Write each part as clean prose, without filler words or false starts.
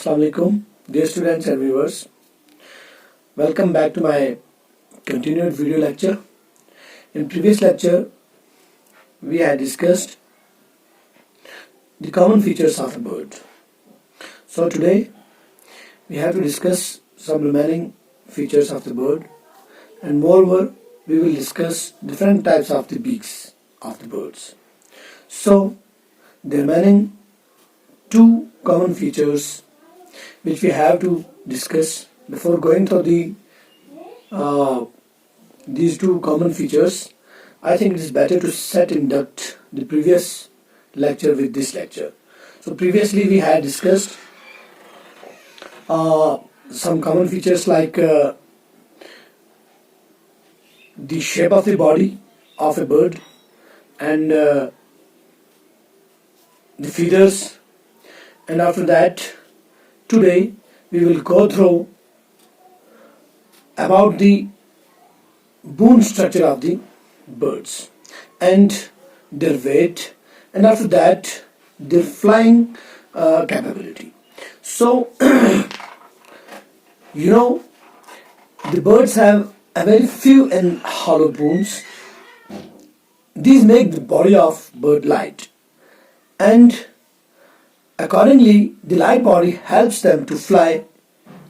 Assalamu alaikum, dear students and viewers. Welcome back to my continued video lecture. In previous lecture, we had discussed the common features of a bird. So today, we have to discuss some remaining features of the bird, and moreover, we will discuss different types of the beaks of the birds. So, the remaining two common features which we have to discuss before going through these two common features. I think it is better to induct the previous lecture with this lecture. So previously we had discussed some common features like the shape of the body of a bird and the feathers, and after that today we will go through about the bone structure of the birds and their weight, and after that their flying capability. So the birds have a very few and hollow bones. These make the body of bird light, and accordingly the light body helps them to fly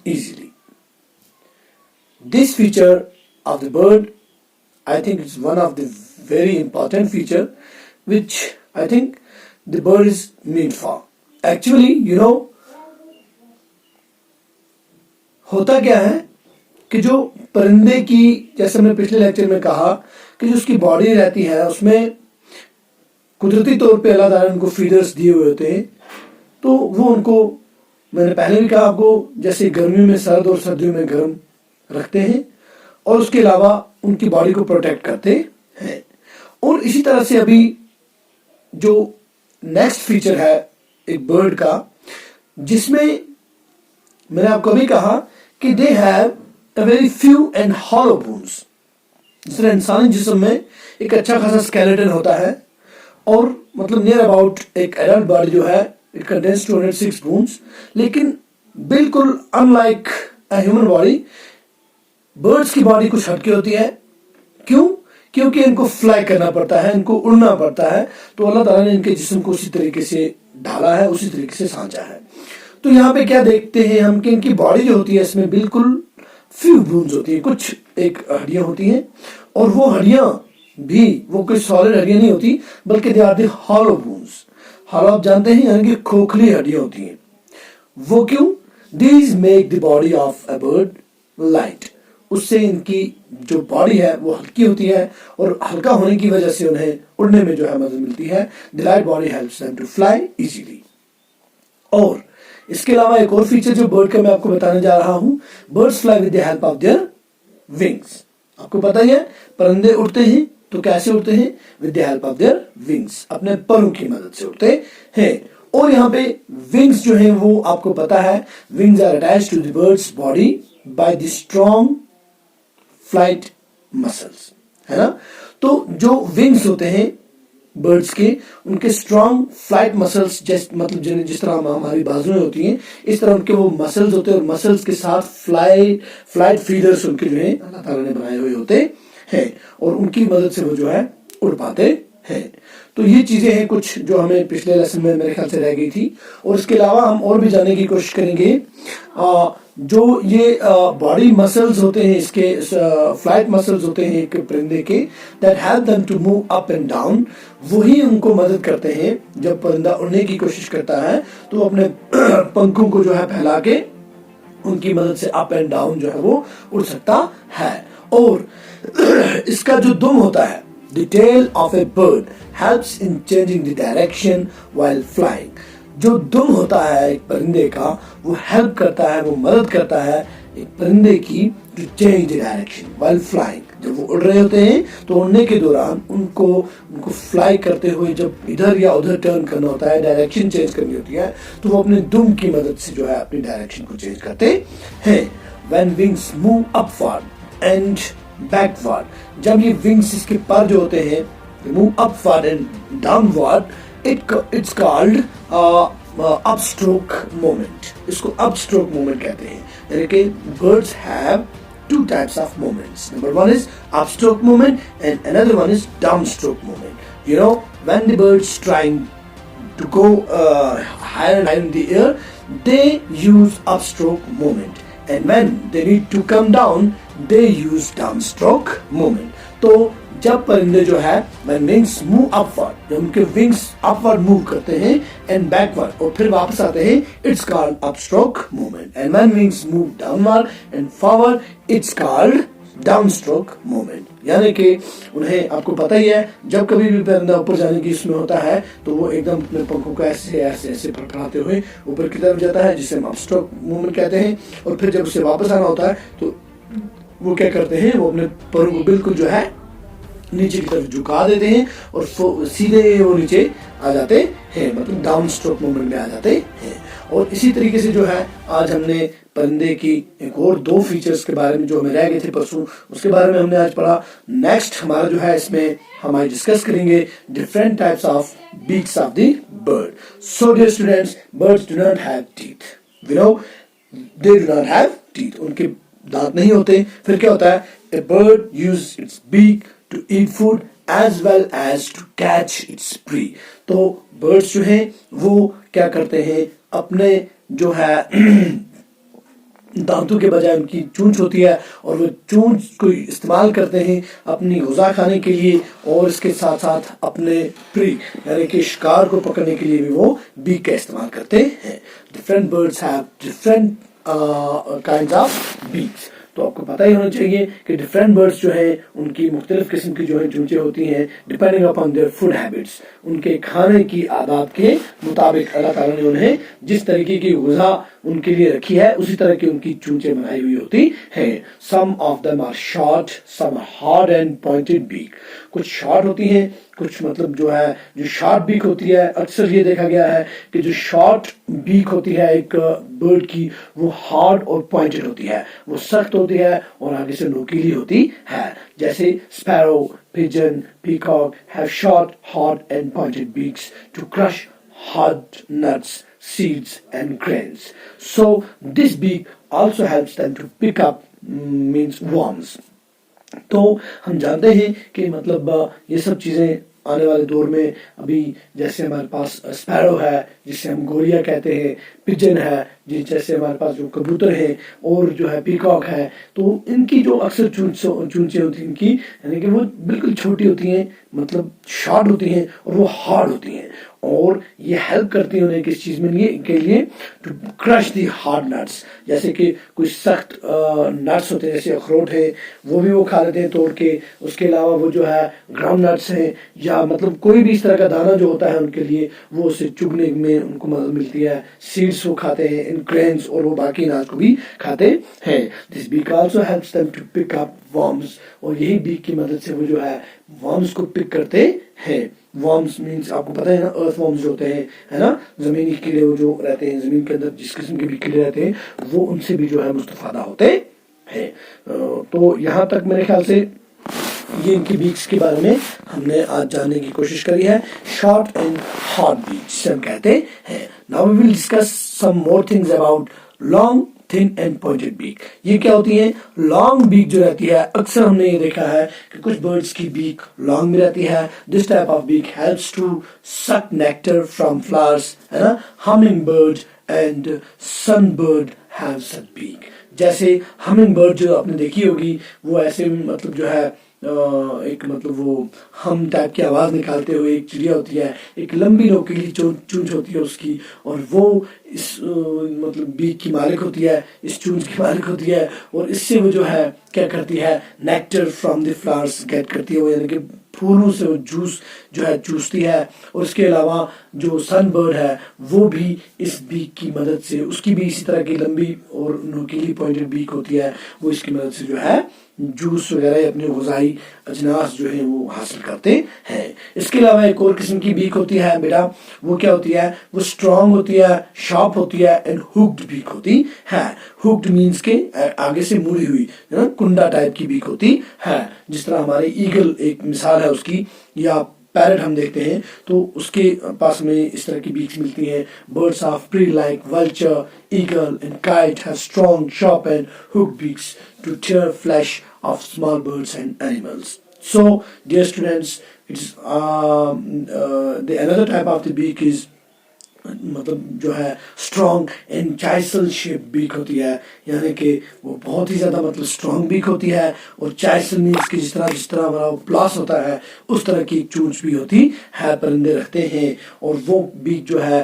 easily. This feature of the bird, I think, is one of the very important feature which I think the bird is meant for. Actually, होता क्या है कि जो परिंदे की, जैसे मैंने पिछले लेक्चर में कहा कि जो उसकी बॉडी रहती है उसमें कुदरती तौर पे अल्लाह ताला ने उनको फीडर्स दिए हुए होते हैं, तो वो उनको, मैंने पहले भी कहा आपको, जैसे गर्मियों में सर्द और सर्दियों में गर्म रखते हैं और उसके अलावा उनकी बॉडी को प्रोटेक्ट करते हैं. और इसी तरह से अभी जो नेक्स्ट फीचर है एक बर्ड का, जिसमें मैंने आपको अभी कहा कि they have a very few and hollow bones. जिस तरह इंसानी जिस्म में एक अच्छा खासा स्केलेटन होता है और मतलब नियर अबाउट एक एडल्ट बॉडी जो है इट कंटेन्स 206 बोन्स, लेकिन बिल्कुल unlike a human body birds की बॉडी कुछ हटके होती है. क्यों? क्योंकि इनको फ्लाई करना पड़ता है, इनको उड़ना पड़ता है, तो अल्लाह ताला ने इनके जिस्म को उसी तरीके से ढाला है, उसी तरीके से सांचा है. तो यहाँ पे क्या देखते हैं हम कि इनकी बॉडी जो होती है इसमें बिल्कुल फ्यू बोन्स होती है, कुछ एक हड्डियां होती हैं, और वो हड्डियां भी वो कोई सॉलिड हड्डियां नहीं होती बल्कि they are the hollow bones. Hollow आप जानते हैं यानी कि खोखली हड्डियां होती हैं. वो क्यों? These make the body of a bird light. उससे इनकी जो बॉडी है वो हल्की होती है और हल्का होने की वजह से उन्हें उड़ने में जो है मदद मिलती है. The light body helps them to fly easily. और इसके अलावा एक और फीचर जो बर्ड का मैं आपको बताने जा रहा हूं, birds fly with the help of their wings. आपको पता ही है परिंदे उड़ते हैं तो कैसे उड़ते हैं? With the help of their wings, अपने परों की मदद से उड़ते हैं. और यहाँ पे विंग्स जो है वो आपको पता है, wings are attached to the birds body by the strong flight muscles, है ना. तो जो विंग्स होते हैं बर्ड्स के, उनके स्ट्रॉन्ग फ्लाइट मसल्स, मतलब जिस तरह हमारी बाजुएं होती हैं इस तरह उनके वो मसल्स होते हैं, और मसल्स के साथ फ्लाइट फीडर्स उनके जो है अल्लाह ताला ने बनाए हुए होते हैं, और उनकी मदद से वो जो है उड़ पाते हैं. तो ये चीजें हैं कुछ जो हमें पिछले लेसन में मेरे ख्याल से रह गई थी. और इसके अलावा हम और भी जानने की कोशिश करेंगे जो ये बॉडी मसल्स होते हैं, इसके फ्लाइट मसल्स होते हैं एक परिंदे के, that help them to move up and down. वही उनको मदद करते हैं जब परिंदा उड़ने की कोशिश करता है तो अपने पंखों को जो है फैला के उनकी मदद से अप एंड डाउन जो है वो उड़ सकता है. और इसका जो दुम होता है, the tail of a bird helps in changing the direction while flying. जो दुम होता है एक परिंदे का वो हेल्प करता है, वो मदद करता है एक परिंदे की to change the direction while flying. जब वो उड़ रहे होते हैं तो उड़ने के दौरान उनको फ्लाई करते हुए जब इधर या उधर टर्न करना होता है, डायरेक्शन चेंज करनी होती है, तो वो अपने दुम की मदद से जो है अपनी डायरेक्शन को चेंज करते हैं. When wings move upward and backward, जब ये विंग्स इसके पर जो होते हैं move upward and downward, it's called upstroke movement, इसको अपस्ट्रोक मूवमेंट कहते हैं। यानी कि birds have two types of movements. Number one is upstroke movement and another one is downstroke movement. You know, when the birds trying to go higher and higher in the air, they use upstroke movement, and when they need to come down, they use downstroke movement. तो जब परिंदे जो है when wings move upward, जब उनके wings upward move करते हैं and backward और फिर वापस आते हैं, it's called upstroke movement, and when wings move downward and forward, it's called downstroke movement. यानी कि उन्हें, आपको पता ही है, जब कभी भी परिंदा ऊपर जाने की इसमें होता है तो वो एकदम अपने पंखों को ऐसे ऐसे ऐसे फड़फड़ाते हुए ऊपर की तरफ जाता है, जिसे हम अपस्ट्रोक मूवमेंट कहते हैं। और फिर जब उसे वापस आना होता है तो वो क्या करते हैं, वो अपने पैरों को बिल्कुल जो है नीचे की तरफ झुका देते हैं और सीधे वो नीचे आ जाते हैं, मतलब डाउन स्ट्रोक मूवमेंट में आ जाते हैं। और इसी तरीके से जो है आज हमने परिंदे की एक और दो फीचर्स के बारे में जो हमें रह गए थे परसों, उसके बारे में हमने आज पढ़ा। नेक्स्ट हमारा जो है इसमें हम आज डिस्कस करेंगे different types of beaks of the bird. So dear students, birds do not have teeth, we know they do not have teeth, उनके दांत नहीं होते। फिर क्या होता है, a bird use its beak to eat food as well as to catch its prey। तो birds जो हैं वो क्या करते हैं, अपने जो है दांतों के बजाय उनकी चूंच होती है और वो चूंच को इस्तेमाल करते हैं अपनी गुज़ा खाने के लिए, और इसके साथ साथ अपने प्री यानी कि शिकार को पकड़ने के लिए भी वो बीक का इस्तेमाल करते हैं। Different birds have different kinds of beaks. तो आपको पता ही होना चाहिए कि डिफरेंट बर्ड्स जो है उनकी मुख्तलिफ किस्म की जो है चूंचे होती हैं, depending upon their food habits, उनके खाने की आदत के मुताबिक अल्लाह ताला ने उन्हें जिस तरीके की गुज़ा उनके लिए रखी है उसी तरह की उनकी चूंचे बनाई हुई होती हैं। Some of them are short, some hard and pointed beak. कुछ शॉर्ट होती हैं, कुछ मतलब जो है जो शार्प बीक होती है, अक्सर ये देखा गया है कि जो शॉर्ट बीक होती है एक बर्ड की वो हार्ड और पॉइंटेड होती है, वो सख्त होती है और आगे से नोकीली होती है। जैसे sparrow, pigeon, peacock have short, hard and pointed beaks to crush hard nuts, seeds and grains. So this beak also helps them to pick up means worms. तो हम जानते हैं कि मतलब ये सब चीज़ें आने वाले दौर में, अभी जैसे हमारे पास स्पैरो है जिसे हम गोरिया कहते हैं, पिजन है जैसे हमारे पास जो कबूतर है, और जो है पीकॉक है, तो इनकी जो अक्सर चूंचे होती हैं इनकी, यानी कि वो बिल्कुल छोटी होती हैं, मतलब शॉर्ट होती हैं और वो हार्ड होती हैं, और ये हेल्प करती हैं उन्हें किस चीज़ में के लिए to crush the hard nuts. जैसे कि कोई सख्त नट्स होते हैं जैसे अखरोट है वो भी वो खा लेते हैं तोड़ के, उसके अलावा वो जो है ग्राउंड नट्स हैं या मतलब कोई भी इस तरह का दाना जो होता है उनके लिए वो उसे चुगने में उनको मदद मिलती है। सीड्स वो खाते हैं, इन ग्रेन्स, और वो बाकी अनाज को भी खाते हैं। This beak also helps them to pick up worms, और यही बीक की मदद से वो जो है वर्म्स को पिक करते हैं। वर्म्स मीन्स आपको पता है ना, अर्थ वर्म्स जो होते हैं, है ना, जमीनी कीड़े वो जो रहते हैं जमीन के अंदर, जिस किस्म के भी कीड़े रहते हैं वो उनसे भी जो है मुस्तफादा होते हैं। तो यहाँ तक मेरे ख्याल से ये इनकी बीक्स के बारे में हमने आज जानने की कोशिश करी है, शॉर्ट एंड हार्ड बीक्स जिसे हम कहते हैं। Now we will discuss some more things about long, thin and pointed beak. ये क्या होती है, लॉन्ग बीक जो रहती है, अक्सर हमने ये देखा है कि कुछ बर्ड्स की बीक लॉन्ग में रहती है। This type of beak helps to सक नेक्टर फ्रॉम फ्लावर्स, है ना। Humming bird and sunbird have such beak. जैसे हमिंग बर्ड जो आपने देखी होगी वो ऐसे मतलब जो है एक मतलब वो हम टाइप की आवाज़ निकालते हुए एक चिड़िया होती है, एक लंबी नोकीली चूंच होती है उसकी, और वो इस मतलब बीक की मालिक होती है, इस चूंच की मालिक होती है, और इससे वो जो है क्या करती है, nectar from the flowers gate करती है, वो यानी कि फूलों से वो जूस जो है चूसती है। और इसके अलावा जो सनबर्ड है वो भी इस बीक की मदद से, उसकी भी इसी तरह की लंबी और नोकीली पॉइंटेड बीक होती है, वो इसकी मदद से जो है जूस वगैरह अपने गुज़ाई अजनास जो है वो हासिल करते हैं। इसके अलावा एक और किस्म की बीक होती है बेटा, वो क्या होती है, वो स्ट्रॉन्ग होती है, शार्प होती है एंड हुक्ड बीक होती है। हुक्ड मीन्स के आगे से मुड़ी हुई, है ना, कुंडा टाइप की बीक होती है, जिस तरह हमारे ईगल एक मिसाल है उसकी, या पैरट हम देखते हैं तो उसके पास में इस तरह की बीक्स मिलती हैं। Birds of pre like vulture, eagle and kite have strong, sharp and hooked beaks to tear flesh of small birds and animals. So, dear students, it's the another type of the beak is मतलब जो है strong chisel shape beak होती है, यानी कि वो बहुत ही ज़्यादा मतलब स्ट्रॉन्ग बीक होती है। और चाइसल मीन्स कि जिस तरह हमारा ब्लास होता है उस तरह की चूंच भी होती है, परिंदे रखते हैं। और वो बीक जो है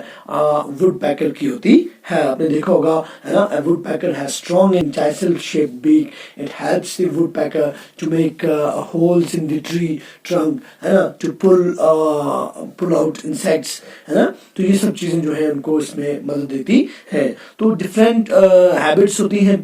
वुड पैकर की होती है। आपने देखा होगा है ना, woodpecker has strong chisel shape beak, it helps the woodpecker to make holes in the tree trunk, है ना, टू पुल आउट इंसेक्ट्स, है ना। तो ये सब चीजें जो है उनको इसमें मदद देती है। तो डिफरेंट हैबिट्स होती हैं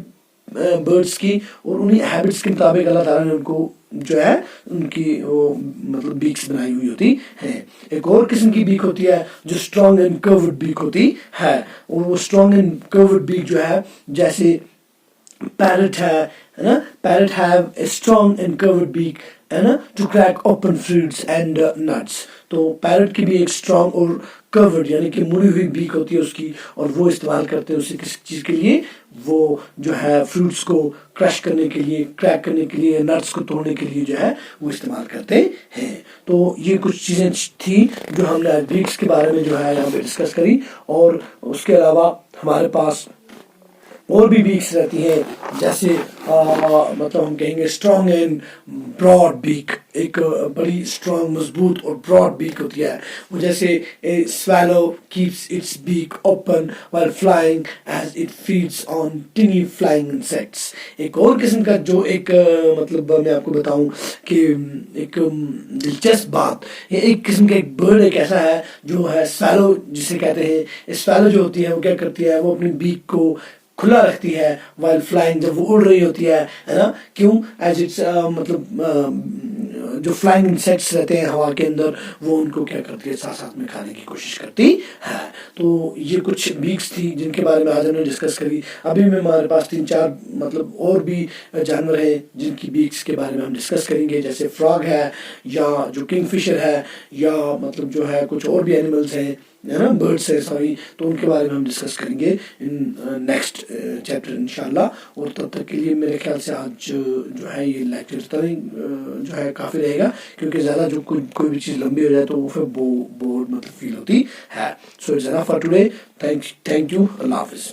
बर्ड्स की, और उन्हीं हैबिट्स के मुताबिक अल्लाह ताला ने उनको जो है उनकी वो मतलब बीक्स बनाई हुई होती है। एक और किस्म की बीक होती है जो स्ट्रॉन्ग एंड कर्व्ड बीक होती है। और वो स्ट्रॉन्ग एंड कर्व्ड बीक जो है, जैसे पैरट है ना, parrot have a strong and curved beak, है ना, to crack open fruits and nuts. तो पैरट की भी एक स्ट्रॉन्ग और कर्व्ड यानी कि मुड़ी हुई बीक होती है उसकी, और वो इस्तेमाल करते हैं उसे किस चीज़ के लिए, वो जो है फ्रूट्स को क्रश करने के लिए, क्रैक करने के लिए, नट्स को तोड़ने के लिए जो है वो इस्तेमाल करते हैं। तो ये कुछ चीज़ें थी जो हमने आज बीक्स के बारे में जो है यहाँ पे डिस्कस करी। और उसके अलावा हमारे पास और भी बीक्स रहती हैं, जैसे मतलब हम कहेंगे स्ट्रॉन्ग एंड ब्रॉड बीक, एक बड़ी स्ट्रॉन्ग मजबूत और ब्रॉड बीक होती है। वो जैसे ए swallow keeps its beak open while flying as it feeds on tiny flying insects। एक और किस्म का जो एक मतलब मैं आपको बताऊं कि एक दिलचस्प बात, ये एक किस्म का एक बर्ड एक ऐसा है जो है swallow जिसे कहते हैं। swallow जो होती है वो क्या करती है, वो अपनी बीक को खुला रखती है वाइल फ्लाइंग, जब वो उड़ रही होती है ना। क्यों? एज इट्स मतलब जो फ्लाइंग इंसेक्ट्स रहते हैं हवा के अंदर, वो उनको क्या करती है, साथ साथ में खाने की कोशिश करती है। तो ये कुछ बीक्स थी जिनके बारे में आज हमने डिस्कस करी। अभी में हमारे पास 3-4 मतलब और भी जानवर हैं जिनकी बीक्स के बारे में हम डिस्कस करेंगे, जैसे फ्रॉग है, या जो किंगफिशर है, या मतलब जो है कुछ और भी एनिमल्स हैं, है ना, बर्ड्स है सॉरी। तो उनके बारे में हम डिस्कस करेंगे इन नेक्स्ट चैप्टर इंशाल्लाह। और तब तक के लिए मेरे ख्याल से आज जो है ये लेक्चर जो है काफ़ी रहेगा, क्योंकि ज़्यादा जो कोई भी चीज़ लंबी हो जाए तो वो फिर बोर्ड मतलब फील होती है। So it's enough for today. Thank you. अल्लाह हाफिज़।